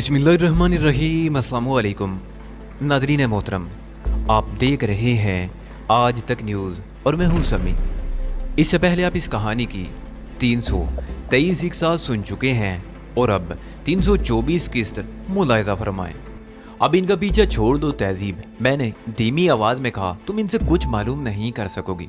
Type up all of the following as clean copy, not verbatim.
बिस्मिल्लाहिर्रहमानिर्रहीम। अस्सलामु अलैकुम नादरीन मोहतरम, आप देख रहे हैं आज तक न्यूज़ और मैं हूं समी। इससे पहले आप इस कहानी की 323 किस्सा सुन चुके हैं और अब 324 किस्त मुलाहिजा फरमाएं। अब इनका पीछा छोड़ दो तहजीब, मैंने धीमी आवाज़ में कहा। तुम इनसे कुछ मालूम नहीं कर सकोगी।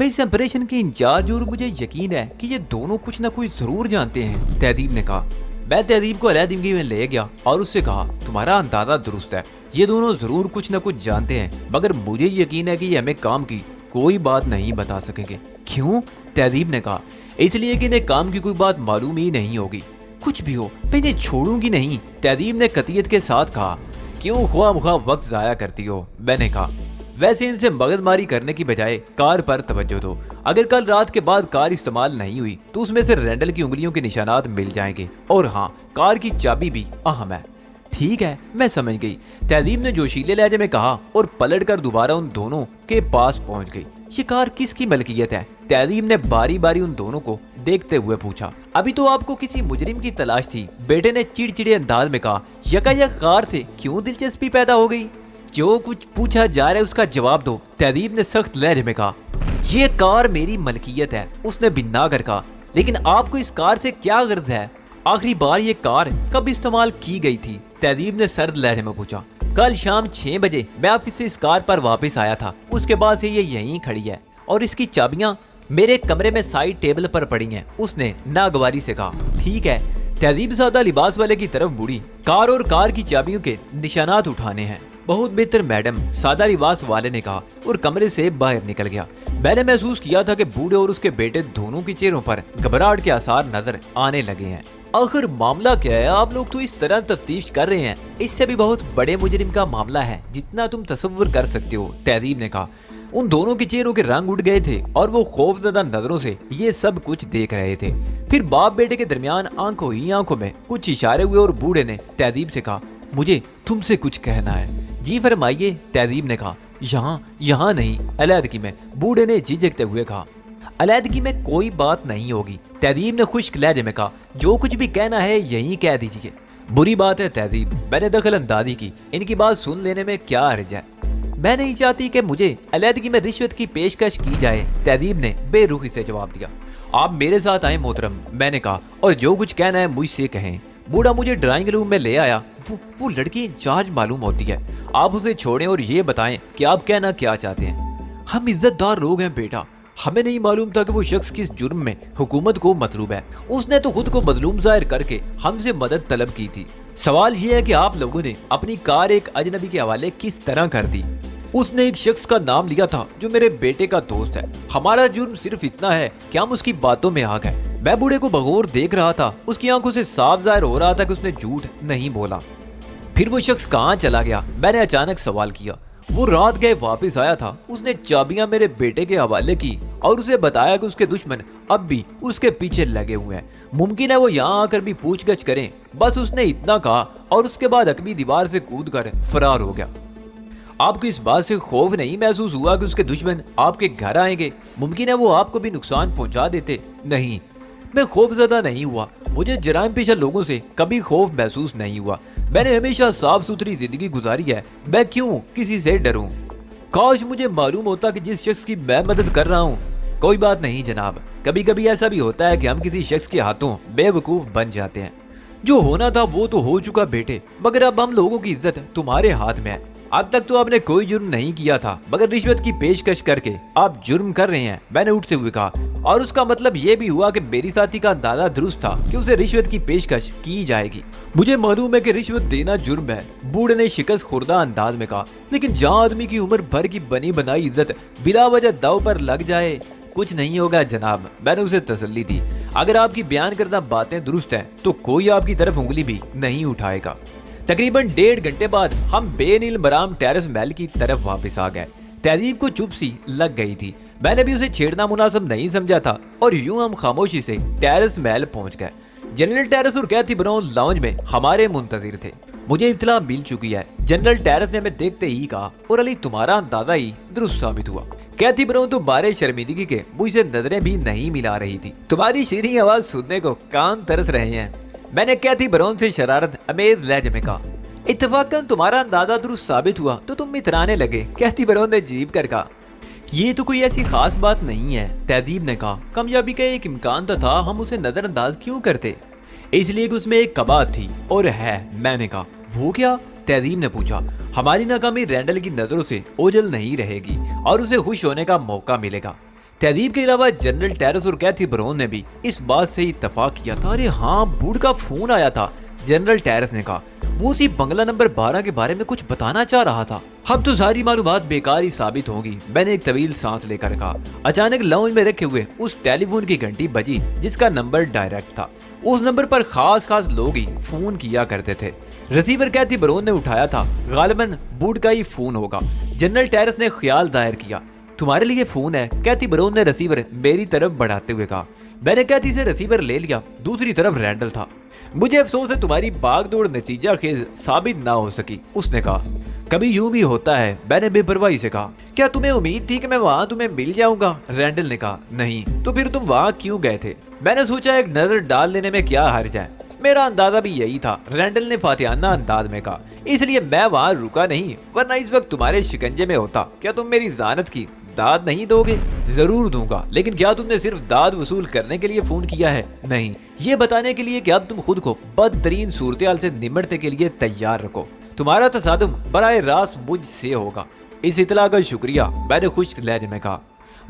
मैं इस ऑपरेशन के इंचार्ज और मुझे यकीन है कि ये दोनों कुछ ना कुछ जरूर जानते हैं, तहजीब ने कहा। मैं तहजीब को अलहदगी में ले गया और उससे कहा, तुम्हारा अंदाजा दुरुस्त है, ये दोनों जरूर कुछ न कुछ जानते हैं, मगर मुझे यकीन है कि ये हमें काम की कोई बात नहीं बता सकेंगे। क्यों? तहजीब ने कहा, इसलिए कि इन्हें काम की कोई बात मालूम ही नहीं होगी। कुछ भी हो, मैं इन्हें छोड़ूंगी नहीं, तहजीब ने कतियत के साथ कहा। क्यों ख्वाह वक्त जाया करती हो? मैंने कहा, वैसे इनसे मगजमारी करने की बजाय कार पर तवज्जो दो। अगर कल रात के बाद कार इस्तेमाल नहीं हुई तो उसमें से रैंडल की उंगलियों के निशानात मिल जाएंगे। और हाँ, कार की चाबी भी अहम है। ठीक है, मैं समझ गई, तहजीब ने जोशीले लहजे में कहा और पलटकर दोबारा उन दोनों के पास पहुंच गई। ये कार किसकी मलकियत है? तहजीब ने बारी बारी उन दोनों को देखते हुए पूछा। अभी तो आपको किसी मुजरिम की तलाश थी, बेटे ने चिड़चिड़े अंदाज में कहा। यकायक कार से क्यों दिलचस्पी पैदा हो गई? जो कुछ पूछा जा रहा है उसका जवाब दो, तहजीब ने सख्त लहजे में कहा। ये कार मेरी मलकियत है, उसने भिन्ना कर कहा। लेकिन आपको इस कार से क्या गर्ज है? आखिरी बार ये कार कब इस्तेमाल की गई थी? तहजीब ने सर्द लहजे में पूछा। कल शाम 6 बजे मैं ऑफिस से इस कार पर वापस आया था, उसके बाद से ये यहीं खड़ी है और इसकी चाबियां मेरे कमरे में साइड टेबल पर पड़ी हैं, उसने नागवारी से कहा। ठीक है, तहजीब सादा लिबास वाले की तरफ मुड़ी। कार और कार की चाबियों के निशानात उठाने हैं। बहुत बेहतर मैडम, सादा लिबास वाले ने कहा और कमरे से बाहर निकल गया। मैंने महसूस किया था कि बूढ़े और उसके बेटे दोनों के चेहरों पर घबराहट के आसार नजर आने लगे हैं। आखिर मामला क्या है? आप लोग तो इस तरह तफ्तीश कर रहे हैं, इससे भी बहुत बड़े मुजरिम का मामला है जितना तुम तसव्वुर कर सकते हो, तहजीब ने कहा। उन दोनों के चेहरों के रंग उड़ गए थे और वो खौफजदा नजरों से ये सब कुछ देख रहे थे। फिर बाप बेटे के दरमियान आंखों ही आंखों में कुछ इशारे हुए और बूढ़े ने तहजीब से कहा, मुझे तुमसे कुछ कहना है। जी फरमाइए, तहजीब ने कहा। यहाँ नहीं, अलहदगी में, बूढ़े ने झिझकते हुए कहा। अलहदगी में कोई बात नहीं होगी, तहजीब ने खुश्क लहजे में कहा। जो कुछ भी कहना है यहीं कह दीजिए। बुरी बात है तहजीब, मैंने दखल अंदाजी की, इनकी बात सुन लेने में क्या हर्ज है? मैं नहीं चाहती कि मुझे अलहदगी में रिश्वत की पेशकश की जाए, तहजीब ने बेरुखी से जवाब दिया। आप मेरे साथ आए मोहतरम, मैंने कहा, और जो कुछ कहना है मुझसे कहें। बूढ़ा मुझे ड्राइंग रूम में ले आया। वो लड़की इंचार्ज मालूम होती है, आप उसे छोड़ें और ये बताएं कि आप कहना क्या चाहते हैं। हम इज्जतदार लोग हैं बेटा, हमें नहीं मालूम था कि वो शख्स किस जुर्म में हुकूमत को मतलूब है। उसने तो खुद को मजलूम जाहिर करके हमसे मदद तलब की थी। सवाल ये है कि आप लोगों ने अपनी कार एक अजनबी के हवाले किस तरह कर दी? उसने एक शख्स का नाम लिया था जो मेरे बेटे का दोस्त है। हमारा जुर्म सिर्फ इतना है कि हम उसकी बातों में आ गए। मैं बूढ़े को बगौर देख रहा था, उसकी आंखों से साफ जाहिर हो रहा था कि उसने झूठ नहीं बोला। फिर वो शख्स कहाँ चला गया? मैंने अचानक सवाल किया। वो रात गए वापस आया था, उसने चाबियां मेरे बेटे के हवाले की और उसे बताया कि उसके दुश्मन अब भी उसके पीछे लगे हुए हैं। मुमकिन है वो यहाँ आकर भी पूछगछ करें। बस उसने इतना कहा और उसके बाद अकबी दीवार से कूदकर फरार हो गया। आपको इस बात से खौफ नहीं महसूस हुआ कि उसके दुश्मन आपके घर आएंगे? मुमकिन है वो आपको भी नुकसान पहुंचा देते। नहीं, मैं खौफजदा नहीं हुआ, मुझे जराइम पेशा लोगों से कभी खौफ महसूस नहीं हुआ। मैंने हमेशा साफ सुथरी जिंदगी गुजारी है, मैं क्यों किसी से डरूं? काश मुझे मालूम होता कि जिस शख्स की मैं मदद कर रहा हूं। कोई बात नहीं जनाब, कभी कभी ऐसा भी होता है कि हम किसी शख्स के हाथों बेवकूफ बन जाते हैं। जो होना था वो तो हो चुका बेटे, मगर अब हम लोगों की इज्जत तुम्हारे हाथ में है। अब तक तो आपने कोई जुर्म नहीं किया था, मगर रिश्वत की पेशकश करके आप जुर्म कर रहे हैं, मैंने उठते हुए कहा। और उसका मतलब ये भी हुआ कि मेरी साथी का अंदाजा दुरुस्त था कि उसे रिश्वत की पेशकश की जाएगी। मुझे मालूम है कि रिश्वत देना जुर्म है, बूढ़े ने शिकस्त खुर्दा अंदाज में कहा। लेकिन जहाँ आदमी की उम्र भर की बनी बनाई इज्जत बिला वजह दाव पर लग जाए, कुछ नहीं होगा जनाब, मैंने उसे तसल्ली दी। अगर आपकी बयान करना बातें दुरुस्त है तो कोई आपकी तरफ उंगली भी नहीं उठाएगा। तकरीबन 1.5 घंटे बाद हम बेनील मराम टेरेस महल की तरफ वापस आ गए। तहजीब को चुप सी लग गई थी, मैंने भी उसे छेड़ना मुनासिब नहीं समझा था और यूं हम खामोशी से टेरेस महल पहुंच गए। जनरल टेरेस और कैथी ब्राउन लाउंज में हमारे मुंतजिर थे। मुझे इत्तला मिल चुकी है, जनरल टेरेस ने हमें देखते ही कहा, और अली तुम्हारा अंदाजा ही दुरुस्त साबित हुआ। कैथी ब्राउन तो बारे शर्मिंदगी के मुझसे नजरें भी नहीं मिला रही थी। तुम्हारी शीरीं आवाज सुनने को कान तरस रहे हैं। मैंने कैथी बरौन से शरारत अमेज लहजे में कहा। इत्तेफाकन तुम्हारा अंदाजा दुरुस्त साबित हुआ तो तुम इतराने लगे, कैथी बरौन ने जीप कर कहा। ये तो कोई ऐसी खास बात नहीं है, तहजीब ने कहा। कामयाबी का एक इम्कान तो था, हम उसे नजरअंदाज क्यों करते? इसलिए कि उसमें एक कबात थी और है। मैंने कहा वो क्या? तहजीब ने पूछा। हमारी नाकामी रैंडल की नजरों से ओझल नहीं रहेगी और उसे खुश होने का मौका मिलेगा। तहजीब के अलावा जनरल टेरेस और कैथी बरौन ने भी इस बात से इत्तेफाक किया था। अरे हाँ, बूढ़ का फोन आया था, जनरल टेरेस ने कहा। वो उसी बंगला नंबर 12 के बारे में कुछ बताना चाह रहा था। अब तो सारी मालूमात बेकार ही साबित होंगी, मैंने एक तवील सांस लेकर कहा। अचानक लाउंज में रखे हुए उस टेलीफोन की घंटी बजी जिसका नंबर डायरेक्ट था। उस नंबर पर खास लोग ही फोन किया करते थे। रिसीवर कैथी बरौन ने उठाया था। गालिबन बूढ़ का ही फोन होगा। जनरल टेरेस ने ख्याल दायर किया। तुम्हारे लिए फोन है, कैथी बरौन ने रिसीवर मेरी तरफ बढ़ाते हुए कहा। मैंने कैथी से रिसीवर ले लिया। दूसरी तरफ रैंडल था। मुझे अफसोस है तुम्हारी भागदौड़ नतीजा खेज साबित ना हो सकी, उसने कहा। कभी यूं भी होता है, मैंने बेपरवाही से कहा। क्या तुम्हें उम्मीद थी कि मैं वहां तुम्हें मिल जाऊंगा? रैंडल ने कहा। नहीं। तो फिर तुम वहां क्यों गए थे? मैंने सोचा एक नजर डाल लेने में क्या हर्ज है। मेरा अंदाजा भी यही था, रैंडल ने फातिहाना अंदाज में कहा। इसलिए मैं वहां रुका नहीं, वरना इस वक्त तुम्हारे शिकंजे में होता। क्या तुम मेरी ज़ानत की दाद नहीं दोगे? जरूर दूंगा, लेकिन क्या तुमने सिर्फ दाद वसूल करने के लिए फोन किया है? नहीं, ये बताने के लिए कि अब तुम खुद को बदतरीन सूरत से निमटने के लिए तैयार रखो। तुम्हारा तसादुम बराए रास्त मुझ से होगा। इस इतला का शुक्रिया, मैंने खुश लहजे में कहा।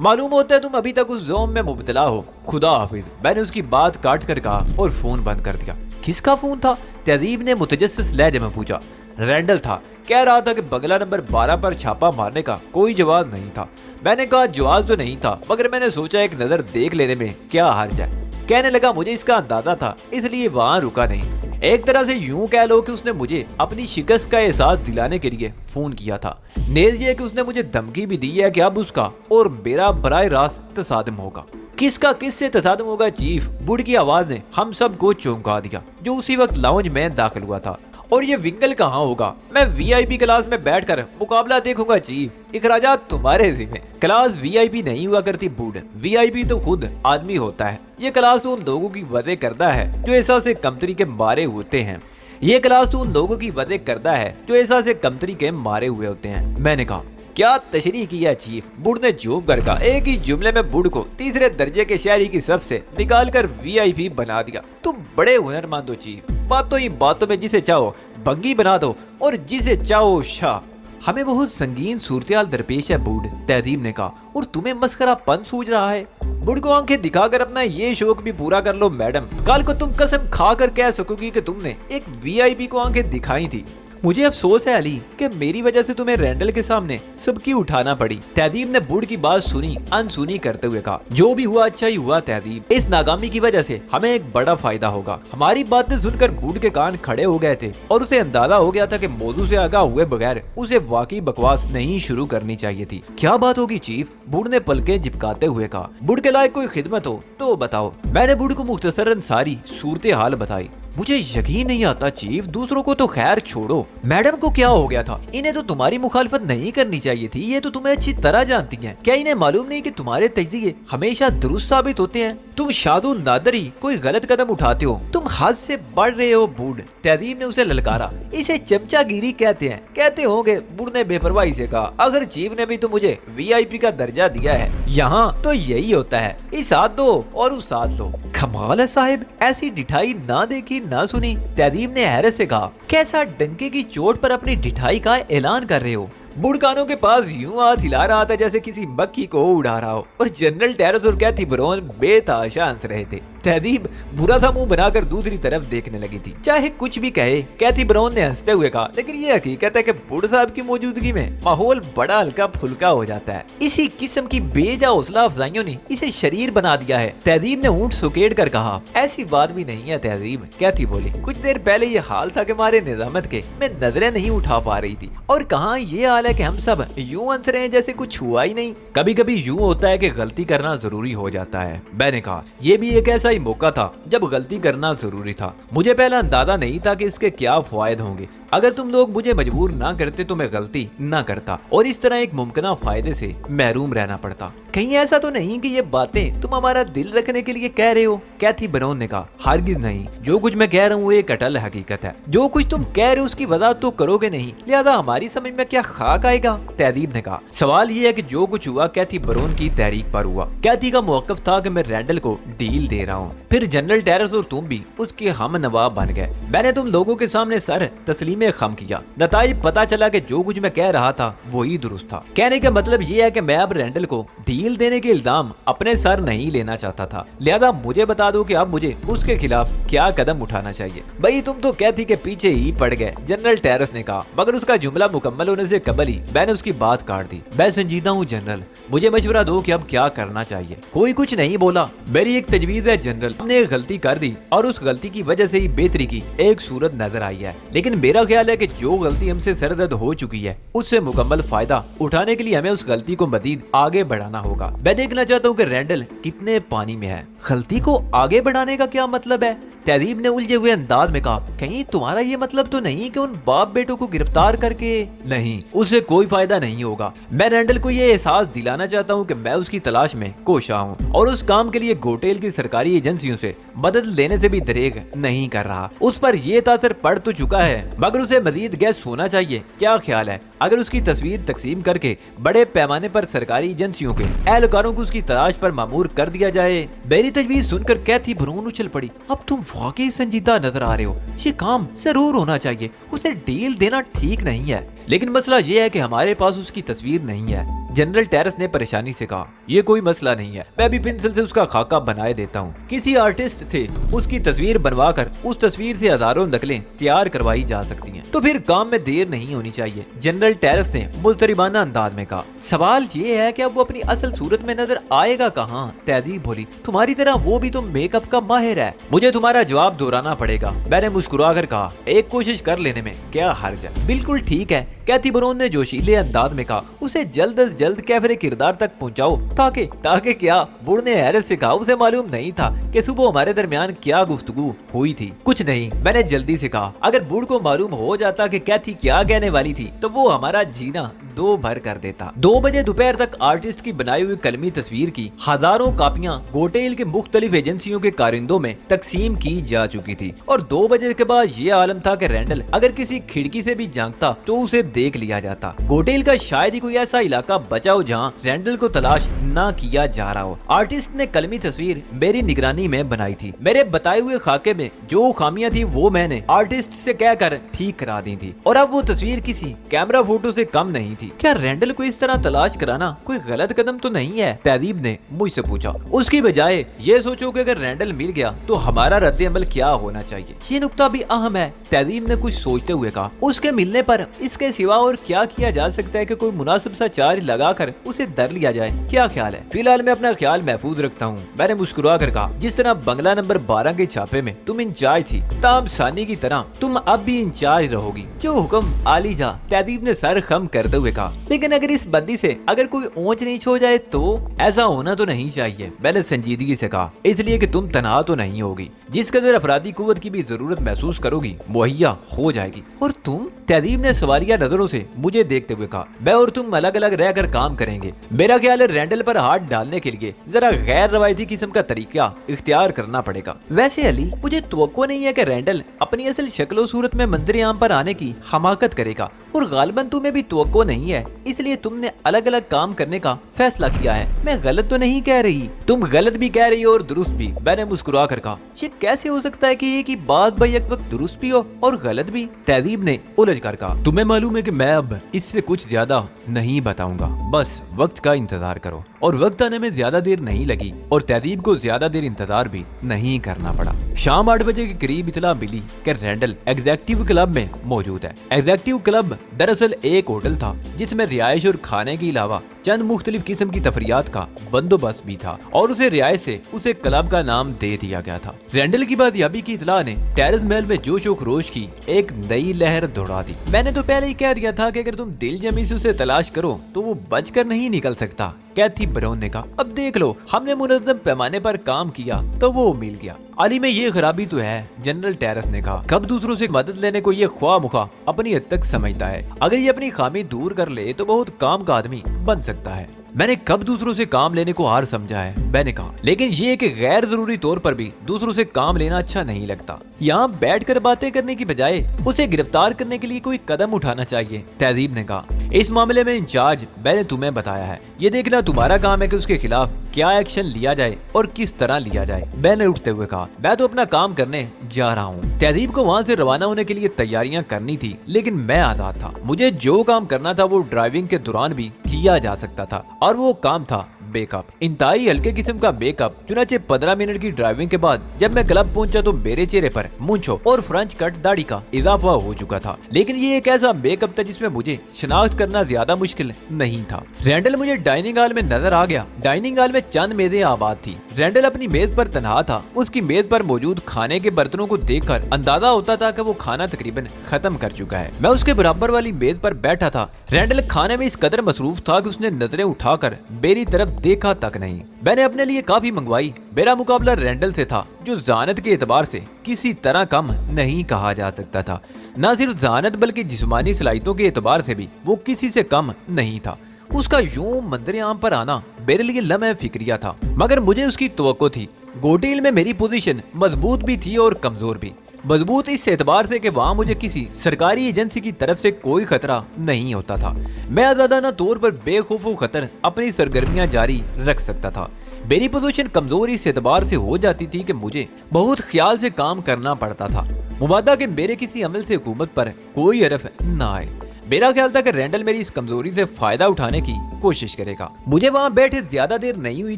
मालूम होता है तुम अभी तक उस जोम में मुब्तला हो। खुदा हाफिज, मैंने उसकी बात काट कर कहा और फोन बंद कर दिया। किसका फोन था? तहजीब ने मुतजस्सिस लहजे में पूछा। रैंडल था, कह रहा था कि बंगला नंबर 12 पर छापा मारने का कोई जवाब नहीं था। मैंने कहा जवाब तो नहीं था, मगर मैंने सोचा एक नजर देख लेने में क्या हर्ज है। कहने लगा मुझे इसका अंदाजा था, इसलिए वहां रुका नहीं। एक तरह से यूं कह लो कि उसने मुझे अपनी शिकस्त का एहसास दिलाने के लिए फोन किया था। नेज़ ये कि उसने मुझे धमकी भी दी है कि अब उसका और मेरा बराए रास्त तसादम होगा। किसका किससे तसादम होगा चीफ? बूढ़ की आवाज ने हम सबको चौंका दिया, जो उसी वक्त लाउंज में दाखिल हुआ था। और ये विंगल कहाँ होगा? मैं वीआईपी क्लास में बैठकर मुकाबला देखूंगा चीफ। इखराजात तुम्हारे जिम्मे। क्लास वीआईपी नहीं हुआ करती बूढ़, वीआईपी तो खुद आदमी होता है। ये क्लास उन लोगों की वजह करता है जो एहसास से कमतरी के मारे होते हैं। ये क्लास तो उन लोगों की वजह करता है जो एहसास से कमतरी के मारे हुए होते हैं। मैंने कहा क्या तशरीह किया चीफ? बूढ़ ने झूम कर कहा। एक ही जुमले में बूढ़ को तीसरे दर्जे के शहरी की सब से निकाल कर वीआईपी बना दिया। तुम बड़े हुनरमंद हो चीफ। बातों ही बातों में जिसे चाहो बंगी बना दो और जिसे चाहो शाह। हमें बहुत संगीन सूरत दरपेश है बूढ़, तहजीब ने कहा। और तुम्हें मस्खरापन सूझ रहा है? बूढ़ को आंखें दिखाकर अपना ये शौक भी पूरा कर लो मैडम। कल को तुम कसम खाकर कह सकोगी कि तुमने एक वीआईपी को आंखें दिखाई थी। मुझे अफसोस है अली कि मेरी वजह से तुम्हें रैंडल के सामने सबकी उठाना पड़ी। तहजीब ने बूढ़ की बात सुनी अनसुनी करते हुए कहा। जो भी हुआ अच्छा ही हुआ तहजीब। इस नाकामी की वजह से हमें एक बड़ा फायदा होगा। हमारी बातें सुनकर बूढ़ के कान खड़े हो गए थे और उसे अंदाजा हो गया था कि मौजू से आगाह हुए बगैर उसे वाकई बकवास नहीं शुरू करनी चाहिए थी। क्या बात होगी चीफ? बूढ़ ने पलकें झिपकाते हुए कहा। बूढ़ के लायक कोई खिदमत हो तो बताओ। मैंने बूढ़ को मुख्तसरन सारी सूरत हाल बताई। मुझे यकीन नहीं आता चीफ, दूसरों को तो खैर छोड़ो, मैडम को क्या हो गया था? इन्हें तो तुम्हारी मुखालफत नहीं करनी चाहिए थी। ये तो तुम्हें अच्छी तरह जानती हैं। क्या इन्हें मालूम नहीं कि तुम्हारे तजज़िये हमेशा दुरुस्त साबित होते हैं? तुम शादो नादर ही कोई गलत कदम उठाते हो। तुम हद से बढ़ रहे हो बूढ़। तहजीब ने उसे ललकारा। इसे चमचागिरी कहते हैं। कहते होंगे, बूढ़ ने बेपरवाही से कहा। अगर चीफ ने भी तो मुझे वीआईपी का दर्जा दिया है यहाँ, तो यही होता है, इस साथ दो और उस साथ लो। कमाल है साहिब, ऐसी डिठाई ना देखी ना सुनी। तहजीब ने हैरत से कहा। कैसा डंके की चोट पर अपनी डिठाई का ऐलान कर रहे हो? बूढ़ कानों के पास यूं हाथ हिला रहा था जैसे किसी मक्खी को उड़ा रहा हो। और जनरल टेरेस और कैथी बरौन बेतहाशा हंस रहे थे। तहजीब बुरा सा मुंह बनाकर दूसरी तरफ देखने लगी थी। चाहे कुछ भी कहे, कैथी बरौन ने हंसते हुए कहा, लेकिन ये हकीकत है कि बूढ़ साहब की मौजूदगी में माहौल बड़ा हल्का फुल्का हो जाता है। इसी किस्म की बेजा हौसला अफजाइयों ने इसे शरीर बना दिया है। तहजीब ने ऊंट सुकेड़ कर कहा। ऐसी बात भी नहीं है तहजीब, कैथी बोली। कुछ देर पहले ये हाल था कि हमारे निजामत के मैं नजरें नहीं उठा पा रही थी। और कहाँ ये हाल है कि हम सब यूं हंस रहे हैं जैसे कुछ हुआ ही नहीं। कभी कभी यूं होता है कि गलती करना जरूरी हो जाता है। मैंने कहा यह भी एक ऐसा ही मौका था जब गलती करना जरूरी था। मुझे पहला अंदाजा नहीं था कि इसके क्या फायदे होंगे, अगर तुम लोग मुझे मजबूर ना करते तो मैं गलती ना करता और इस तरह एक मुमकिन फायदे से महरूम रहना पड़ता। कहीं ऐसा तो नहीं कि ये बातें तुम हमारा दिल रखने के लिए कह रहे हो? कैथी बनोन ने कहा, हरगिज नहीं, जो कुछ मैं कह रहा हूँ एक अटल हकीकत है। जो कुछ तुम कह रहे हो उसकी वजाहत तो करोगे नहीं, लिहाजा हमारी समझ में क्या खाक आएगा? तहदीब ने कहा, सवाल ये है कि जो कुछ हुआ कैथी बनोन की तहरीक पर हुआ। कैथी का मौकफ था कि मैं रैंडल को डील दे रहा हूँ, फिर जनरल टेरेस और तुम भी उसके हम नवाब बन गए। मैंने तुम लोगों के सामने सर तस्लीम खम किया, नताइज पता चला कि जो कुछ मैं कह रहा था वही दुरुस्त था। कहने का मतलब ये है कि मैं अब रैंडल को डील देने के इल्जाम अपने सर नहीं लेना चाहता था, लिहाजा मुझे बता दो कि अब मुझे उसके खिलाफ क्या कदम उठाना चाहिए। भाई तुम तो कैथी के पीछे ही पड़ गए, जनरल टेरेस ने कहा, मगर उसका जुमला मुकम्मल होने से कबल ही मैंने उसकी बात काट दी। मैं संजीदा हूँ जनरल, मुझे मशवरा दो कि अब क्या करना चाहिए। कोई कुछ नहीं बोला, मेरी एक तजवीज है जनरल, हमने एक गलती कर दी और उस गलती की वजह से ही बेहतरी की एक सूरत नजर आई है, लेकिन मेरा ख्याल है कि जो गलती हमसे सरदर्द हो चुकी है उससे मुकम्मल फायदा उठाने के लिए हमें उस गलती को मजीद आगे बढ़ाना होगा। मैं देखना चाहता हूँ कि रैंडल कितने पानी में है। गलती को आगे बढ़ाने का क्या मतलब है? तहदीब ने उलझे हुए अंदाज में कहा, कहीं तुम्हारा ये मतलब तो नहीं कि उन बाप बेटों को गिरफ्तार करके? नहीं, उससे कोई फायदा नहीं होगा। मैं रैंडल को ये एहसास दिलाना चाहता हूँ कि मैं उसकी तलाश में कोशा हूँ और उस काम के लिए गोटेल की सरकारी एजेंसियों से मदद लेने से भी दरेग नहीं कर रहा। उस पर यह तासर पड़ तो चुका है, मगर उसे मजीद गैस होना चाहिए। क्या ख्याल है अगर उसकी तस्वीर तकसीम करके बड़े पैमाने पर सरकारी एजेंसियों के एहलकारों को उसकी तलाश पर मामूर कर दिया जाए? मेरी तजवीज सुनकर कैथी बनोन उछल पड़ी, अब तुम वाकई संजीदा नजर आ रहे हो, ये काम जरूर होना चाहिए, उसे डील देना ठीक नहीं है। लेकिन मसला ये है कि हमारे पास उसकी तस्वीर नहीं है। जनरल टेरेस ने परेशानी से कहा, ये कोई मसला नहीं है, मैं भी पेंसिल से उसका खाका बनाए देता हूँ। किसी आर्टिस्ट से उसकी तस्वीर बनवा कर उस तस्वीर से हजारों नकलें तैयार करवाई जा सकती हैं, तो फिर काम में देर नहीं होनी चाहिए। जनरल टेरेस ने मुस्तरिबाना अंदाज में कहा, सवाल ये है कि अब वो अपनी असल सूरत में नजर आएगा कहाँ? तहदीब बोली, तुम्हारी तरह वो भी तो मेकअप का माहिर है। मुझे तुम्हारा जवाब दोहराना पड़ेगा, मैंने मुस्कुरा कर कहा, एक कोशिश कर लेने में क्या हर्ज है? बिल्कुल ठीक है, कैथी बनोन ने जोशीले अंदाज में कहा, उसे जल्द अज जल्द कैफरे किरदार तक पहुंचाओ। ताकि क्या? बुढ़ ने हैरत से कहा, उसे मालूम नहीं था कि सुबह हमारे दरमियान क्या गुफ्तगू हुई थी। कुछ नहीं, मैंने जल्दी से कहा, अगर बुढ़ को मालूम हो जाता कि कैथी क्या कहने वाली थी तो वो हमारा जीना दो भर कर देता। 2 बजे दोपहर तक आर्टिस्ट की बनाई हुई कलमी तस्वीर की हजारों कापियां गोटेल के मुख्तलिफ एजेंसियों के कारिंदों में तकसीम की जा चुकी थी और 2 बजे के बाद ये आलम था कि रैंडल अगर किसी खिड़की से भी झांकता तो उसे देख लिया जाता। गोटेल का शायद ही कोई ऐसा इलाका बचा हो जहाँ रैंडल को तलाश ना किया जा रहा हो। आर्टिस्ट ने कलमी तस्वीर मेरी निगरानी में बनाई थी। मेरे बताए हुए खाके में जो खामियां थी वो मैंने आर्टिस्ट से कहकर ठीक करा दी थी और अब वो तस्वीर किसी कैमरा फोटो से कम नहीं थी। क्या रैंडल को इस तरह तलाश कराना कोई गलत कदम तो नहीं है? तहदीब ने मुझसे पूछा। उसकी बजाय ये सोचो कि अगर रैंडल मिल गया तो हमारा रद्द अमल क्या होना चाहिए। ये नुक्ता भी अहम है, तहदीब ने कुछ सोचते हुए कहा। उसके मिलने पर इसके सिवा और क्या किया जा सकता है कि कोई मुनासिब सा चार्ज लगाकर उसे दर लिया जाए? क्या ख्याल है? फिलहाल मैं अपना ख्याल महफूज रखता हूँ, मैंने मुस्कुरा कर कहा। जिस तरह बंगला नंबर 12 के छापे में तुम इंचार्ज थी, ताम सानी की तरह तुम अब भी इंचार्ज रहोगी। जो हुक्म आली जा, तहदीब ने सर खम करते हुए कहा। लेकिन अगर इस बंदी से अगर कोई ऊंच नीच हो जाए तो? ऐसा होना तो नहीं चाहिए, मैंने संजीदगी से कहा, इसलिए कि तुम तनहा तो नहीं होगी। जिस कदर अफरादी कुव्वत की भी जरूरत महसूस करोगी मुहैया हो जाएगी। और तुम? तहदीब ने सवालिया नजरों से मुझे देखते हुए कहा। मैं और तुम अलग अलग रहकर काम करेंगे। मेरा ख्याल है रैंडल पर हाथ डालने के लिए जरा गैर रवायती किस्म का तरीका इख्तियार करना पड़ेगा। वैसे अली, मुझे तवक्को नहीं है कि रैंडल अपनी असल शक्लो सूरत में मंजर आम पर आने की हमाकत करेगा और गालिबन तुम्हें भी तवक्को नहीं है, इसलिए तुमने अलग अलग काम करने का फैसला किया है। मैं गलत तो नहीं कह रही? तुम गलत भी कह रही हो और दुरुस्त भी, मैंने मुस्कुरा कर कहा। ये कैसे हो सकता है कि एक ही बात भाई एक वक्त दुरुस्त भी हो और गलत भी? तहदीब ने उलझ कर कहा। तुम्हें मालूम है कि मैं अब इससे कुछ ज्यादा नहीं बताऊंगा, बस वक्त का इंतजार करो। और वक्त आने में ज्यादा देर नहीं लगी और तहदीब को ज्यादा देर इंतजार भी नहीं करना पड़ा। शाम 8 बजे के करीब इतला मिली कि रैंडल एग्जेक्टिव क्लब में मौजूद है। एग्जेक्टिव क्लब दरअसल एक होटल था जिसमें रिहाइश और खाने के अलावा चंद मुख्तलिफ किस्म की तफरियात का बंदोबस्त भी था और उसे रियायत से उसे क्लब का नाम दे दिया गया था। रैंडल की बादियाबी की इतला ने टेरेस महल में जोश व खरोश की एक नई लहर दौड़ा दी। मैंने तो पहले ही कह दिया था कि अगर तुम दिल जमी से उसे तलाश करो तो वो बचकर नहीं निकल सकता, कैथी ब्राउन ने कहा। अब देख लो, हमने मुनज़्ज़म पैमाने पर काम किया तो वो मिल गया। अली में ये खराबी तो है, जनरल टेरेस ने कहा। कब दूसरों से मदद लेने को ये ख्वाह मुखा अपनी हद तक समझता है। अगर ये अपनी खामी दूर कर ले तो बहुत काम का आदमी बन सकता है। मैंने कब दूसरों से काम लेने को हार समझा है, मैंने कहा। लेकिन ये कि गैर जरूरी तौर पर भी दूसरों से काम लेना अच्छा नहीं लगता। यहाँ बैठकर बातें करने की बजाय उसे गिरफ्तार करने के लिए कोई कदम उठाना चाहिए, तहजीब ने कहा। इस मामले में इंचार्ज मैंने तुम्हें बताया है, ये देखना तुम्हारा काम है कि उसके खिलाफ क्या एक्शन लिया जाए और किस तरह लिया जाए। मैंने उठते हुए कहा, मैं तो अपना काम करने जा रहा हूँ। तहजीब को वहाँ से रवाना होने के लिए तैयारियां करनी थी, लेकिन मैं आजाद था। मुझे जो काम करना था वो ड्राइविंग के दौरान भी किया जा सकता था और वो काम था बेकअप, इंतहाई हल्के किस्म का बेकअप। चुनाचे 15 मिनट की ड्राइविंग के बाद जब मैं क्लब पहुंचा तो मेरे चेहरे पर मूंछों और फ्रेंच कट दाढ़ी का इजाफा हो चुका था। लेकिन ये एक ऐसा बेकअप था जिसमें मुझे शिनाख्त करना ज्यादा मुश्किल नहीं था। रैंडल मुझे डाइनिंग हॉल में नजर आ गया। डाइनिंग हॉल में चंद मेजें आबाद थी। रैंडल अपनी मेज पर तनहा था। उसकी मेज पर मौजूद खाने के बर्तनों को देखकर अंदाजा होता था कि वो खाना तकरीबन खत्म कर चुका है। मैं उसके बराबर वाली मेज पर बैठा था। रैंडल खाने में इस कदर मसरूफ था कि उसने नजरें उठाकर मेरी तरफ देखा तक नहीं। मैंने अपने लिए काफी मंगवाई। मेरा मुकाबला रैंडल से था, जो ज़ानत के एतबार से किसी तरह कम नहीं कहा जा सकता था। न सिर्फ ज़ानत बल्कि जिस्मानी सलाहियतों के एतबार से भी वो किसी से कम नहीं था। उसका यूं मंजर आम पर आना मेरे लिए लम्हे फिक्रिया था, मगर मुझे उसकी तवक्को थी। गोटील में मेरी पोजीशन मजबूत भी थी और कमजोर भी। मजबूत इस एतबार से कि वहाँ मुझे किसी सरकारी एजेंसी की तरफ से कोई खतरा नहीं होता था। मैं आजादाना तौर पर बेखौफ खतर अपनी सरगर्मियां जारी रख सकता था। मेरी पोजीशन कमजोर इस एतबार से हो जाती थी कि मुझे बहुत ख्याल से काम करना पड़ता था, मुबादा के मेरे किसी अमल से हुकूमत पर कोई हरफ न आए। मेरा ख्याल था कि रैंडल मेरी इस कमजोरी से फायदा उठाने की कोशिश करेगा। मुझे वहाँ बैठे ज्यादा देर नहीं हुई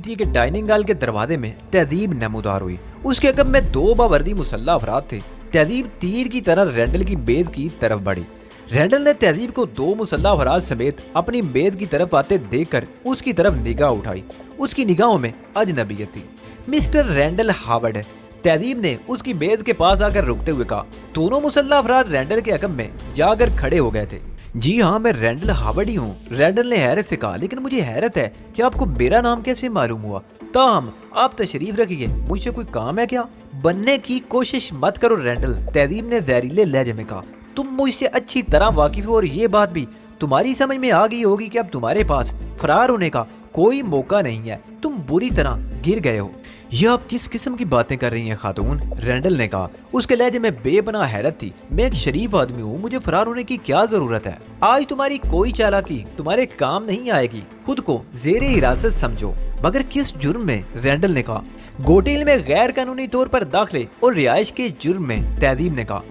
थी कि डाइनिंग हॉल के दरवाजे में तहजीब नमूदार हुई। उसके अगम में 2 बावर्दी मुसल्ला अफराद थे। तहजीब तीर की तरह रैंडल की मेज की तरफ बढ़ी। रैंडल ने तहजीब को 2 मुसल्ला अफराद समेत अपनी मेज की तरफ आते देखकर उसकी तरफ निगाह उठाई। उसकी निगाहों में अजनबियत थी। मिस्टर रैंडल हावर्ड, तहजीब ने उसकी मेज के पास आकर रुकते हुए कहा। दोनों मुसल्ला अफराद रैंडल के अगम में जाकर खड़े हो गए थे। जी हाँ, मैं रैंडल हावर्ड ही हूँ, रैंडल ने हैरत से कहा। लेकिन मुझे हैरत है कि आपको मेरा नाम कैसे मालूम हुआ। ताहम आप तशरीफ रखिए, मुझसे कोई काम है क्या? बनने की कोशिश मत करो रैंडल, तहजीब ने जहरीले लहजे में कहा। तुम मुझसे अच्छी तरह वाकिफ हो और ये बात भी तुम्हारी समझ में आ गई होगी कि अब तुम्हारे पास फरार होने का कोई मौका नहीं है। तुम बुरी तरह गिर गए हो। ये आप किस किस्म की बातें कर रही हैं खातून, रैंडल ने कहा। उसके लहजे में बेपनाह हैरत थी। मैं एक शरीफ आदमी हूँ, मुझे फरार होने की क्या जरूरत है? आज तुम्हारी कोई चालाकी तुम्हारे काम नहीं आएगी। खुद को जेरे हिरासत समझो। मगर किस जुर्म में? रैंडल ने कहा। गोटेल में गैर कानूनी तौर पर दाखिले और रिहाइश के जुर्म में, तहजीब ने कहा।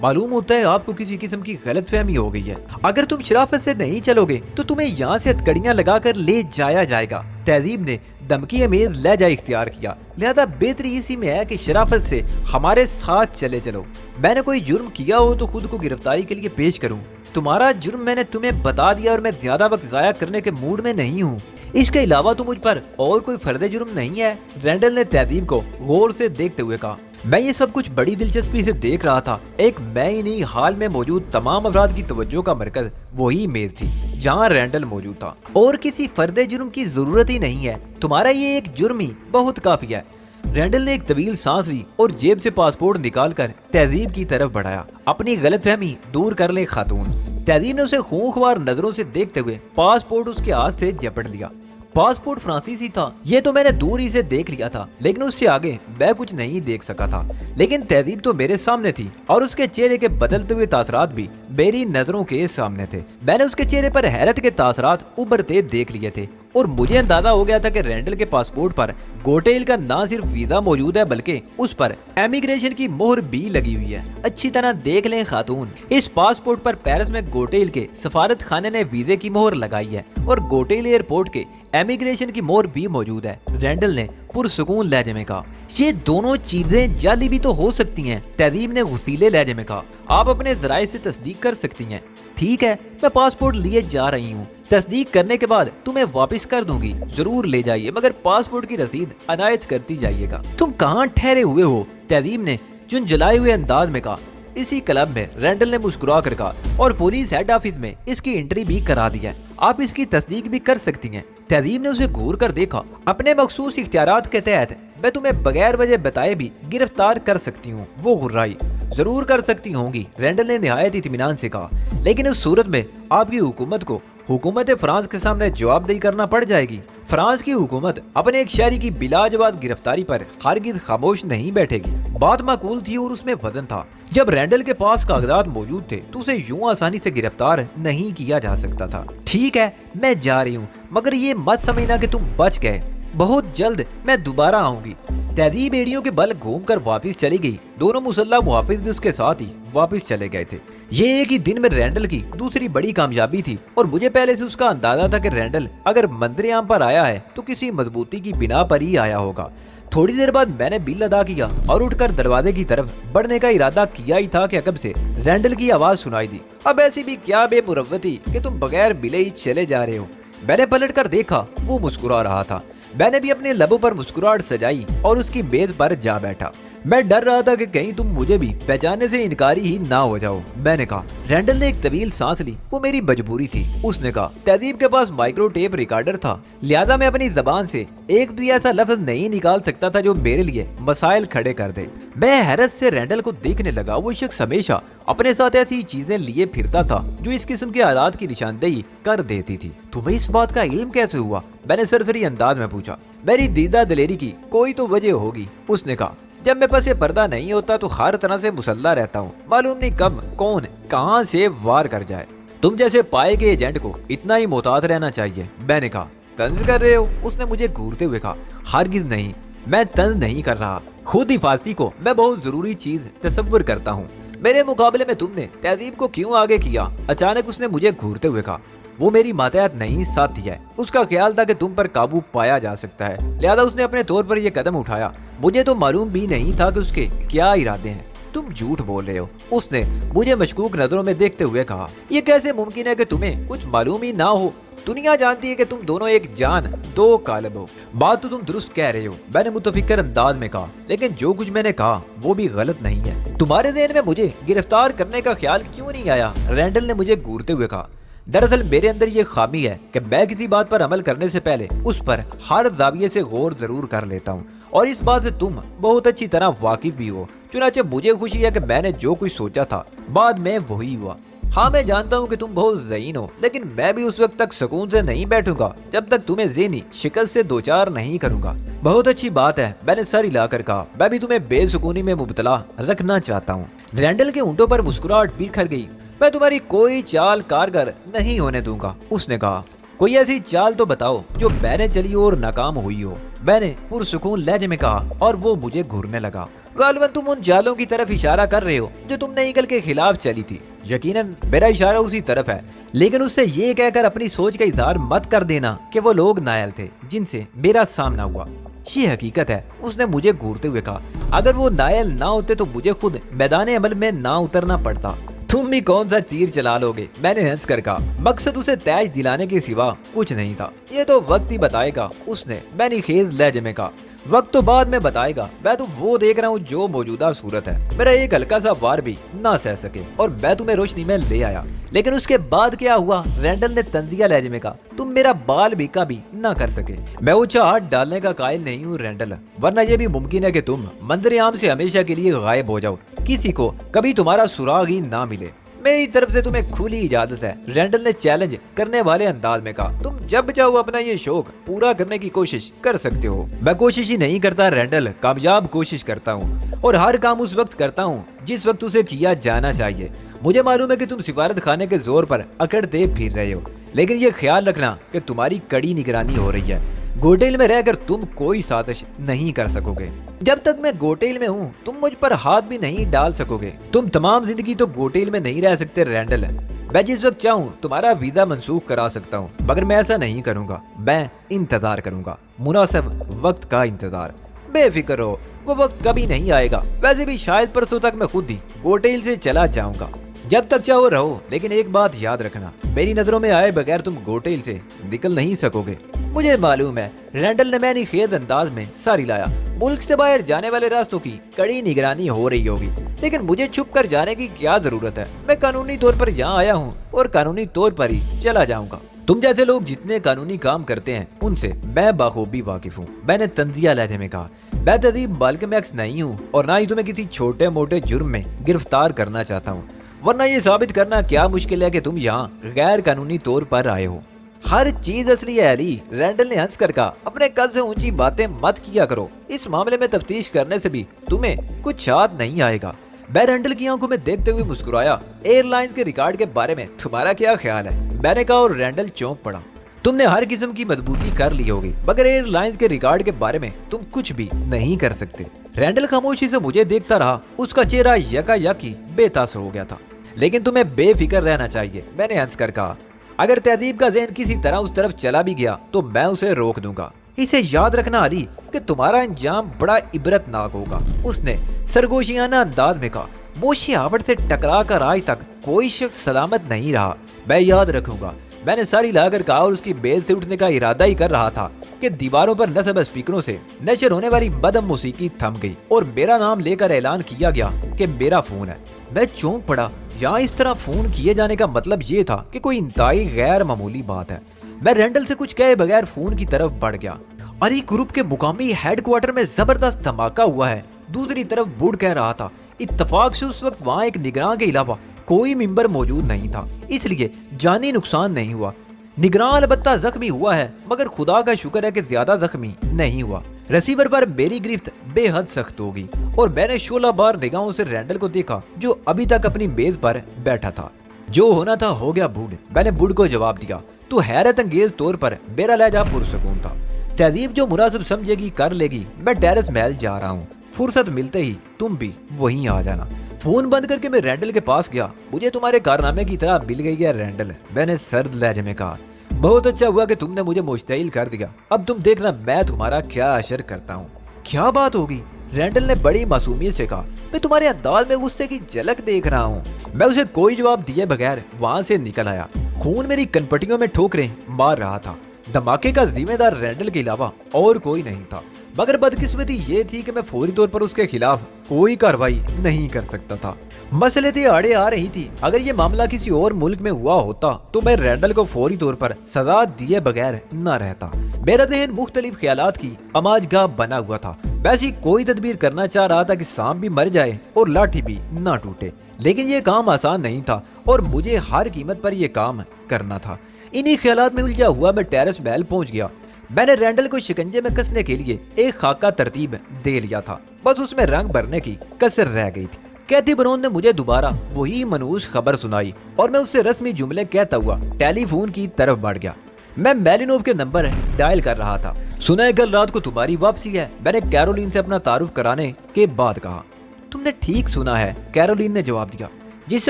मालूम होता है आपको किसी किस्म की गलतफहमी हो गई है। अगर तुम शराफत से नहीं चलोगे तो तुम्हें यहाँ से हथकड़ियां लगाकर ले जाया जाएगा। तहजीब ने धमकी अमेज लहजा इख्तियार किया। लिहाजा बेहतरी इसी में है कि शराफत से हमारे साथ चले चलो। मैंने कोई जुर्म किया हो तो खुद को गिरफ्तारी के लिए पेश करूं। तुम्हारा जुर्म मैंने तुम्हें बता दिया और मैं ज्यादा वक्त जाया करने के मूड में नहीं हूँ। इसके अलावा तो मुझ पर और कोई फर्दे जुर्म नहीं है, रैंडल ने तहजीब को गौर से देखते हुए कहा। मैं ये सब कुछ बड़ी दिलचस्पी से देख रहा था। एक मैं ही नहीं, हाल में मौजूद तमाम अफराद की तवज्जो का मरकज वही मेज थी जहाँ रैंडल मौजूद था। और किसी फर्दे जुर्म की जरूरत ही नहीं है, तुम्हारा ये एक जुर्म ही बहुत काफी है। रैंडल ने एक तवील सांस ली और जेब से पासपोर्ट निकालकर तहजीब की तरफ बढ़ाया। अपनी गलतफहमी दूर कर ले खातून। तहजीब ने उसे खूंखार नजरों से देखते हुए पासपोर्ट उसके हाथ से झपट लिया। पासपोर्ट फ्रांसीसी था, ये तो मैंने दूर ही से देख लिया था, लेकिन उससे आगे मैं कुछ नहीं देख सका था। लेकिन तहजीब तो मेरे सामने थी और उसके चेहरे के बदलते हुए तासरात भी मेरी नजरों के सामने थे। मैंने उसके चेहरे पर हैरत के तासरात उभरते देख लिए थे और मुझे अंदाजा हो गया था कि रैंडल के पासपोर्ट पर गोटेल का न सिर्फ वीजा मौजूद है बल्कि उस पर एमिग्रेशन की मोहर भी लगी हुई है। अच्छी तरह देख लें खातून, इस पासपोर्ट पर पेरिस में गोटेल के सफारत खाने ने वीजे की मोहर लगाई है और गोटेल एयरपोर्ट के एमिग्रेशन की मोहर भी मौजूद है, रैंडल ने पुरसुकून लहजे में कहा। ये दोनों चीजें जाली भी तो हो सकती हैं, तहजीब ने गुस्सीले लहजे में कहा। आप अपने जराये से तस्दीक कर सकती हैं। ठीक है, मैं पासपोर्ट लिए जा रही हूँ। तस्दीक करने के बाद तुम्हें वापस कर दूंगी, जरूर ले जाइए, मगर पासपोर्ट की रसीद अनायत करती जाइएगा। तुम कहाँ ठहरे हुए हो? तहजीब ने चुन जलाए हुए अंदाज में कहा। इसी क्लब में रैंडल ने मुस्कुरा कर कहा, और पुलिस हेड ऑफिस में इसकी एंट्री भी करा दी है, आप इसकी तस्दीक भी कर सकती हैं। तहजीब ने उसे घूर कर देखा। अपने मखसूस इख्तियारात के तहत मैं तुम्हें बगैर वजह बताए भी गिरफ्तार कर सकती हूँ। वो घुर्राई। जरूर कर सकती होंगी, रैंडल ने निहायत इत्मीनान से कहा, लेकिन इस सूरत में आपकी हुकूमत को हुकूमत फ्रांस के सामने जवाबदेही करना पड़ जाएगी। फ्रांस की हुकूमत अपने एक शहरी की बिलाजवाब गिरफ्तारी पर हरगिज़ खामोश नहीं बैठेगी। बात माकूल थी और उसमें वजन था। जब रैंडल के पास कागजात मौजूद थे तो उसे यूं आसानी से गिरफ्तार नहीं किया जा सकता था। ठीक है, मैं जा रही हूँ, मगर ये मत समझना कि तुम बच गए। बहुत जल्द मैं दोबारा आऊंगी। तहजीब एड़ियों के बल घूमकर वापस चली गई। दोनों मुसल्ला मुहाफिज भी उसके साथ ही वापस चले गए थे। ये एक ही दिन में रैंडल की दूसरी बड़ी कामयाबी थी, और मुझे पहले से उसका अंदाजा था कि रैंडल अगर मंजर-ए-आम पर आया है तो किसी मजबूती की बिना पर ही आया होगा। थोड़ी देर बाद मैंने बिल अदा किया और उठकर दरवाजे की तरफ बढ़ने का इरादा किया ही था कि अकब से रैंडल की आवाज सुनाई दी। अब ऐसी भी क्या बेमुरव्वती कि तुम बगैर बिले ही चले जा रहे हो। मैंने पलट कर देखा, वो मुस्कुरा रहा था। मैंने भी अपने लबों पर मुस्कुराहट सजाई और उसकी मेज पर जा बैठा। मैं डर रहा था कि कहीं तुम मुझे भी पहचानने से इनकारी ही ना हो जाओ। मैंने कहा। रैंडल ने एक तवील सांस ली। वो मेरी मजबूरी थी। उसने कहा, तहजीब के पास माइक्रो टेप रिकॉर्डर था, लिहाजा मैं अपनी जबान से एक भी ऐसा लफ्ज नहीं निकाल सकता था जो मेरे लिए मसाइल खड़े कर दे। मैं हैरत से रैंडल को देखने लगा। वो शख्स हमेशा अपने साथ ऐसी चीजें लिए फिरता था जो इस किस्म के हालात की निशानदेही कर देती थी। तुम्हें इस बात का इल्म कैसे हुआ? मैंने सरसरी अंदाज में पूछा। मेरी दीदा दिलेरी की कोई तो वजह होगी, उसने कहा। जब मेरे पास ये पर्दा नहीं होता तो हर तरह से मुसल्ला रहता हूँ, मालूम नहीं कब कौन कहाँ से वार कर जाए। तुम जैसे पाए के एजेंट को इतना ही मोहतात रहना चाहिए। मैंने कहा। तंज कर रहे हो? उसने मुझे घूरते हुए कहा। हरगिज नहीं, मैं तंज नहीं कर रहा। खुद हिफाजती को मैं बहुत जरूरी चीज तस्वुर करता हूँ। मेरे मुकाबले में तुमने तहजीब को क्यों आगे किया? अचानक उसने मुझे घूरते हुए कहा। वो मेरी मातहत नहीं साथी है। उसका ख्याल था कि तुम पर काबू पाया जा सकता है, लिहाजा उसने अपने तौर पर यह कदम उठाया। मुझे तो मालूम भी नहीं था कि उसके क्या इरादे हैं। तुम झूठ बोल रहे हो, उसने मुझे मशकूक नजरों में देखते हुए कहा। यह कैसे मुमकिन है कि तुम्हें कुछ मालूम ही ना हो? दुनिया जानती है कि तुम दोनों एक जान दो कालब हो। बात तो तुम दुरुस्त कह रहे हो, मैंने मुतफिक्र अंदाज में कहा, लेकिन जो कुछ मैंने कहा वो भी गलत नहीं है। तुम्हारे ज़हन में मुझे गिरफ्तार करने का ख्याल क्यों नहीं आया? रैंडल ने मुझे घूरते हुए कहा। दरअसल मेरे अंदर ये खामी है कि मैं किसी बात पर अमल करने से पहले उस पर हर जाविये से गौर जरूर कर लेता हूँ, और इस बात से तुम बहुत अच्छी तरह वाकिफ भी हो। चुनाचे मुझे खुशी है कि मैंने जो कुछ सोचा था बाद में वही हुआ। हाँ, मैं जानता हूँ कि तुम बहुत ज़हीन हो, लेकिन मैं भी उस वक्त तक सुकून से नहीं बैठूंगा जब तक तुम्हें ज़हनी शिकस्त से दो चार नहीं करूंगा। बहुत अच्छी बात है, मैंने सर हिलाकर कहा। मैं भी तुम्हें बेसुकूनी में मुब्तला रखना चाहता हूँ। रैंडल के ऊँटों पर मुस्कुराहट बिखर गई। मैं तुम्हारी कोई चाल कारगर नहीं होने दूंगा, उसने कहा। कोई ऐसी चाल तो बताओ जो मैंने चली और नाकाम हुई हो, मैंने पुरसुकून लहजे में कहा, और वो मुझे घूरने लगा। गालिबन तुम उन चालों की तरफ इशारा कर रहे हो जो तुमने ईगल के खिलाफ चली थी। यकीनन मेरा इशारा उसी तरफ है, लेकिन उससे ये कहकर अपनी सोच का इजहार मत कर देना कि वो लोग नायल थे जिनसे मेरा सामना हुआ। ये हकीकत है, उसने मुझे घूरते हुए कहा। अगर वो नायल ना होते तो मुझे खुद मैदान अमल में ना उतरना पड़ता। तुम भी कौन सा तीर चला लोगे? मैंने हंस कर कहा। मकसद उसे तैज दिलाने के सिवा कुछ नहीं था। ये तो वक्त ही बताएगा, उसने मैंने खेज लहजे में कहा। वक्त तो बाद में बताएगा, मैं तो वो देख रहा हूँ जो मौजूदा सूरत है। मेरा एक हल्का सा वार भी ना सह सके और मैं तुम्हें रोशनी में ले आया। लेकिन उसके बाद क्या हुआ? रैंडल ने तंजिया लहजे में कहा। तुम मेरा बाल भी का भी ना कर सके। मैं ऊंचा हाथ डालने का कायल नहीं हूँ रैंडल, वरना यह भी मुमकिन है कि तुम मंजर-ए-आम से हमेशा के लिए गायब हो जाओ, किसी को कभी तुम्हारा सुराग ही ना मिले। मेरी तरफ से तुम्हें खुली इजाजत है, रैंडल ने चैलेंज करने वाले अंदाज में कहा। तुम जब चाहो अपना ये शौक पूरा करने की कोशिश कर सकते हो। मैं कोशिश ही नहीं करता रैंडल, कामयाब कोशिश करता हूँ, और हर काम उस वक्त करता हूँ जिस वक्त उसे किया जाना चाहिए। मुझे मालूम है कि तुम सिफारत खाने के जोर पर अकड़ते फिर रहे हो, लेकिन ये ख्याल रखना कि तुम्हारी कड़ी निगरानी हो रही है। गोटेल में रहकर तुम कोई साजिश नहीं कर सकोगे। जब तक मैं गोटेल में हूँ तुम मुझ पर हाथ भी नहीं डाल सकोगे। तुम तमाम जिंदगी तो गोटेल में नहीं रह सकते रैंडल। मैं जिस वक्त चाहूँ तुम्हारा वीजा मंसूख करा सकता हूँ, मगर मैं ऐसा नहीं करूँगा। मैं इंतजार करूँगा, मुनासिब वक्त का इंतजार। बेफिक्र हो, वो वक्त कभी नहीं आएगा। वैसे भी शायद परसों तक मैं खुद ही गोटेल से चला जाऊंगा। जब तक चाहो रहो, लेकिन एक बात याद रखना, मेरी नजरों में आए बगैर तुम गोटेल से निकल नहीं सकोगे। मुझे मालूम है रैंडल ने मैंने खेद अंदाज में सारी लाया। मुल्क से बाहर जाने वाले रास्तों की कड़ी निगरानी हो रही होगी, लेकिन मुझे छुप कर जाने की क्या जरूरत है। मैं कानूनी तौर पर यहाँ आया हूँ और कानूनी तौर पर ही चला जाऊंगा। तुम जैसे लोग जितने कानूनी काम करते हैं उनसे मैं बाखूबी वाकिफ हूँ, मैंने तंजिया लहजे में कहा। मैं तदीब माल्कम एक्स नहीं हूँ और ना ही तुम्हें किसी छोटे मोटे जुर्म में गिरफ्तार करना चाहता हूँ, वरना ये साबित करना क्या मुश्किल है कि तुम यहाँ गैर कानूनी तौर पर आए हो। हर चीज असली है अली, रैंडल ने हंस कर कहा। अपने कद से ऊंची बातें मत किया करो, इस मामले में तफ्तीश करने से भी तुम्हें कुछ याद नहीं आएगा। मैं रैंडल की आंखों में देखते हुए मुस्कुराया। एयरलाइंस के रिकॉर्ड के बारे में तुम्हारा क्या ख्याल है, मैंने कहा और रैंडल चौंक पड़ा। तुमने हर किस्म की मजबूती कर ली होगी, मगर एयरलाइंस के रिकॉर्ड के बारे में तुम कुछ भी नहीं कर सकते। रैंडल खामोशी से मुझे देखता रहा, उसका चेहरा यकायकी बेतासर हो गया था। लेकिन तुम्हें बेफिक्र रहना चाहिए, मैंने हंस कर कहा। अगर तहजीब का ज़हन किसी तरह उस तरफ चला भी गया तो मैं उसे रोक दूंगा। इसे याद रखना अली कि तुम्हारा अंजाम बड़ा इबरतनाक होगा, उसने सरगोशियाना अंदाज में कहा। मोशी आवड़ से टकरा कर आज तक कोई शख्स सलामत नहीं रहा, मैं याद रखूंगा, मैंने सारी लाकर कहा और उसकी बेल से उठने का इरादा ही कर रहा था कि दीवारों पर नस्ब स्पीकरों से नशर होने वाली मदम मौसीकी थम गई और मेरा नाम लेकर ऐलान किया गया कि मेरा फोन है। मैं चौंक पड़ा, यहाँ इस तरह फोन किए जाने का मतलब ये था कि कोई इंतहाई गैर मामूली बात है। मैं रैंडल से कुछ कहे बगैर फोन की तरफ बढ़ गया। अली ग्रुप के मुकामी हेडक्वार्टर में जबरदस्त धमाका हुआ है, दूसरी तरफ बुड कह रहा था। इत्तफाक से उस वक्त वहाँ एक निगरान के अलावा कोई मेंबर मौजूद नहीं था, इसलिए जानी नुकसान नहीं हुआ। निगरान अलबत्ता जख्मी हुआ है, मगर खुदा का शुक्र है कि ज्यादा जख्मी नहीं हुआ। रिसीवर पर मेरी गिरफ्त बेहद सख्त होगी और मैंने 16 बार निगाहों से रैंडल को देखा जो अभी तक अपनी मेज पर बैठा था। जो होना था हो गया बुड, मैंने बुड को जवाब दिया। तो हैरत अंगेज तौर पर मेरा लहजा पुरसकून था। तहजीब जो मुनासिब समझेगी कर लेगी। मैं टेरेस महल जा रहा हूँ, फुर्सत मिलते ही तुम भी वहीं आ जाना। फोन बंद करके मैं रैंडल के पास गया। मुझे तुम्हारे कारनामे की तरह मिल गई है रैंडल, मैंने सर्द लहजे में कहा। बहुत अच्छा हुआ कि तुमने मुझे मुश्तइल कर दिया, अब तुम देखना मैं तुम्हारा क्या असर करता हूँ। क्या बात होगी, रैंडल ने बड़ी मासूमियत से कहा। मैं तुम्हारे अंदाज में गुस्से की झलक देख रहा हूँ। मैं उसे कोई जवाब दिए बगैर वहाँ से निकल आया। खून मेरी कनपटियों में ठोकरें मार रहा था। धमाके का जिम्मेदार रैंडल के अलावा और कोई नहीं था, मगर बदकिस्मती ये थी कि मैं फौरी तौर पर उसके खिलाफ कोई कार्रवाई नहीं कर सकता था। मसले थे आड़े आ रही थी। अगर ये मामला किसी और मुल्क में हुआ होता तो मैं रैंडल को फौरी तौर पर सजा दिए बगैर न रहता। मेरा ज़हन मुख्तलिफ ख्यालात की अमाजगाह बना हुआ था। वैसी कोई तदबीर करना चाह रहा था कि सांप भी मर जाए और लाठी भी ना टूटे, लेकिन ये काम आसान नहीं था और मुझे हर कीमत पर यह काम करना था। इन्हीं ख्यालात में उलझा हुआ मैं टेरेस महल पहुंच गया। मैंने रैंडल को शिकंजे में कसने के लिए एक खाका तरतीब दे लिया था, बस उसमें रंग भरने की कसर रह गई थी। कैथी ब्राउन ने मुझे दोबारा वही मनहूस खबर सुनाई और मैं उससे रस्मी जुमले कहता हुआ टेलीफोन की तरफ बढ़ गया। मैं मेलिनोव के नंबर डायल कर रहा था। सुना है कल रात को तुम्हारी वापसी है, मैंने कैरोलिन से अपना तारुफ कराने के बाद कहा। तुमने ठीक सुना है, कैरोलिन ने जवाब दिया। जिस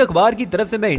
अखबार की तरफ से मैं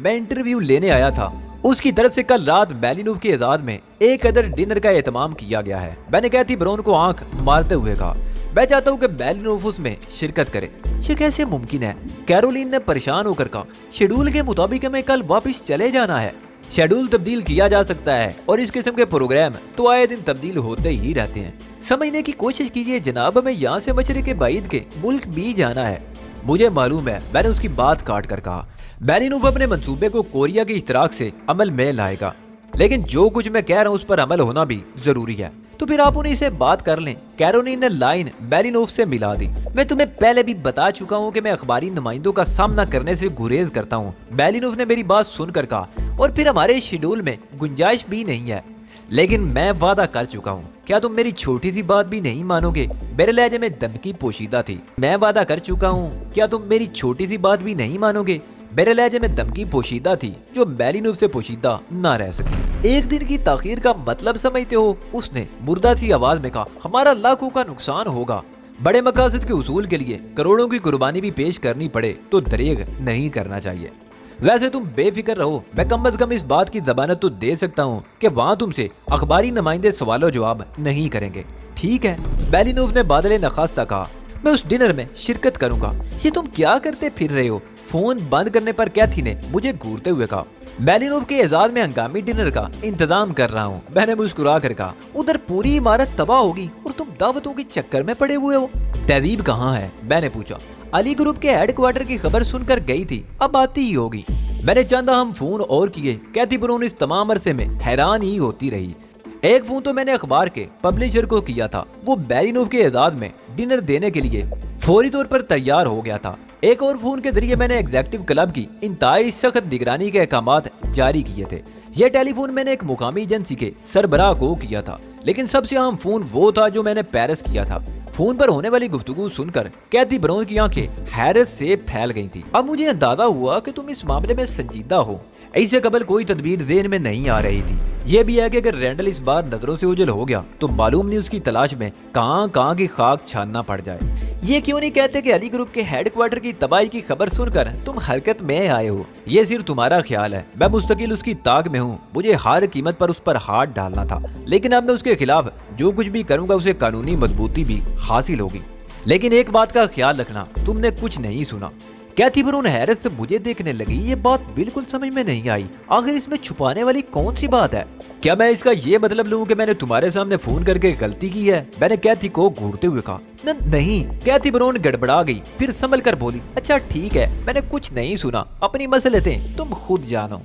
इंटरव्यू लेने आया था उसकी तरफ से कल रात मेलिनोव की इजाजत में एक अदर डिनर का एहतमाम किया गया है। मैंने कैथी ब्राउन को आंख मारते हुए कहा। मैं चाहता हूँ कि मेलिनोव उसमें शिरकत करे। ये कैसे मुमकिन है, कैरोलिन ने परेशान होकर कहा। शेड्यूल के मुताबिक हमें कल वापस चले जाना है। शेड्यूल तब्दील किया जा सकता है और इस किस्म के प्रोग्राम तो आए दिन तब्दील होते ही रहते हैं। समझने की कोशिश कीजिए जनाब, हमें यहाँ से मशरिक़ बाइद के मुल्क भी जाना है। मुझे मालूम है, मैंने उसकी बात काट कर कहा। मेलिनोव अपने मंसूबे को कोरिया के इश्तराक से अमल में लाएगा, लेकिन जो कुछ मैं कह रहा हूँ उस पर अमल होना भी जरूरी है। तो फिर आप उन्हीं से बात कर लें। कैरोलिन ने लाइन मेलिनोव से मिला दी। मैं तुम्हें पहले भी बता चुका हूँ कि मैं अखबारी नुमाइंदों का सामना करने से गुरेज करता हूँ, मेलिनोव ने मेरी बात सुनकर कहा। और फिर हमारे शेड्यूल में गुंजाइश भी नहीं है। लेकिन मैं वादा कर चुका हूँ, क्या तुम मेरी छोटी सी बात भी नहीं मानोगे? मेरे लहजे में धमकी पोशीदा थी। मैं वादा कर चुका हूँ, क्या तुम मेरी छोटी सी बात भी नहीं मानोगे? मेरे लहजे में धमकी पोशीदा थी जो मेलिनोव से पोशीदा ना रह सकी। एक दिन की ताखीर का मतलब समझते हो? उसने मुर्दा सी आवाज में कहा। हमारा लाखों का नुकसान होगा। बड़े मकासद के उसूल के लिए करोड़ों की कुर्बानी भी पेश करनी पड़े तो दरेग नहीं करना चाहिए। वैसे तुम बेफिक्र रहो, मैं कम अज कम इस बात की जमानत तो दे सकता हूँ कि वहाँ तुमसे अखबारी नुमाइंदे सवालों जवाब नहीं करेंगे। ठीक है, मेलिनोव ने बादल नखास्ता कहा। मैं उस डिनर में शिरकत करूंगा। ये तुम क्या करते फिर रहे हो? फोन बंद करने पर कैथी ने मुझे घूरते हुए कहा। मेलिनोव के एजाज में हंगामी डिनर का इंतजाम कर रहा हूँ, मैंने मुस्कुरा कर कहा। उधर पूरी इमारत तबाह होगी और तुम दावतों के चक्कर में पड़े हुए हो। तहजीब कहाँ है? मैंने पूछा। अली ग्रुप के हेडक्वार्टर की खबर सुनकर गई थी, अब आती ही होगी। मैंने चांदा हम फोन और किए। कैथी ब्राउन इस तमाम अरसे में हैरान ही होती रही। एक फोन तो मैंने अखबार के पब्लिशर को किया था, वो मेलिनोव के एजाज में डिनर देने के लिए फौरी तौर पर तैयार हो गया था। एक और फोन के जरिए मैंने एग्जीक्यूटिव क्लब की इंतहाई सख्त निगरानी के अहकामात जारी किए थे। यह टेलीफोन मैंने एक मुकामी एजेंसी के सरबराह को किया था, लेकिन सबसे अहम फोन वो था जो मैंने पेरिस किया था। फोन पर होने वाली गुफ्तगू सुनकर कैथी ब्राउन की आंखें हैरत से फैल गई थी। अब मुझे अंदाजा हुआ कि तुम इस मामले में संजीदा हो। इससे कबल कोई तदबीर ज़हन में नहीं आ रही थी। यह भी है कि अगर रैंडल इस बार नजरों से ओझल हो गया तो मालूम नहीं उसकी तलाश में कहां की खाक छानना पड़ जाए। ये क्यों नहीं कहते कि अली ग्रुप के हेडक्वार्टर की तबाही की खबर सुनकर तुम हरकत में आए हो? ये सिर्फ तुम्हारा ख्याल है, मैं मुस्तकिल उसकी ताक में हूँ। मुझे हर कीमत पर उस पर हाथ डालना था, लेकिन अब मैं उसके खिलाफ जो कुछ भी करूंगा उसे कानूनी मजबूती भी हासिल होगी। लेकिन एक बात का ख्याल रखना, तुमने कुछ नहीं सुना। कैथी ब्राउन हैरत से मुझे देखने लगी। ये बात बिल्कुल समझ में नहीं आई। आखिर इसमें छुपाने वाली कौन सी बात है? क्या मैं इसका ये मतलब लूं कि मैंने तुम्हारे सामने फोन करके गलती की है? मैंने कैथी को घूरते हुए कहा। नहीं। कैथी ब्राउन गड़बड़ा गई, फिर संभल कर बोली, अच्छा ठीक है, मैंने कुछ नहीं सुना, अपनी मसले थे, तुम खुद जानो।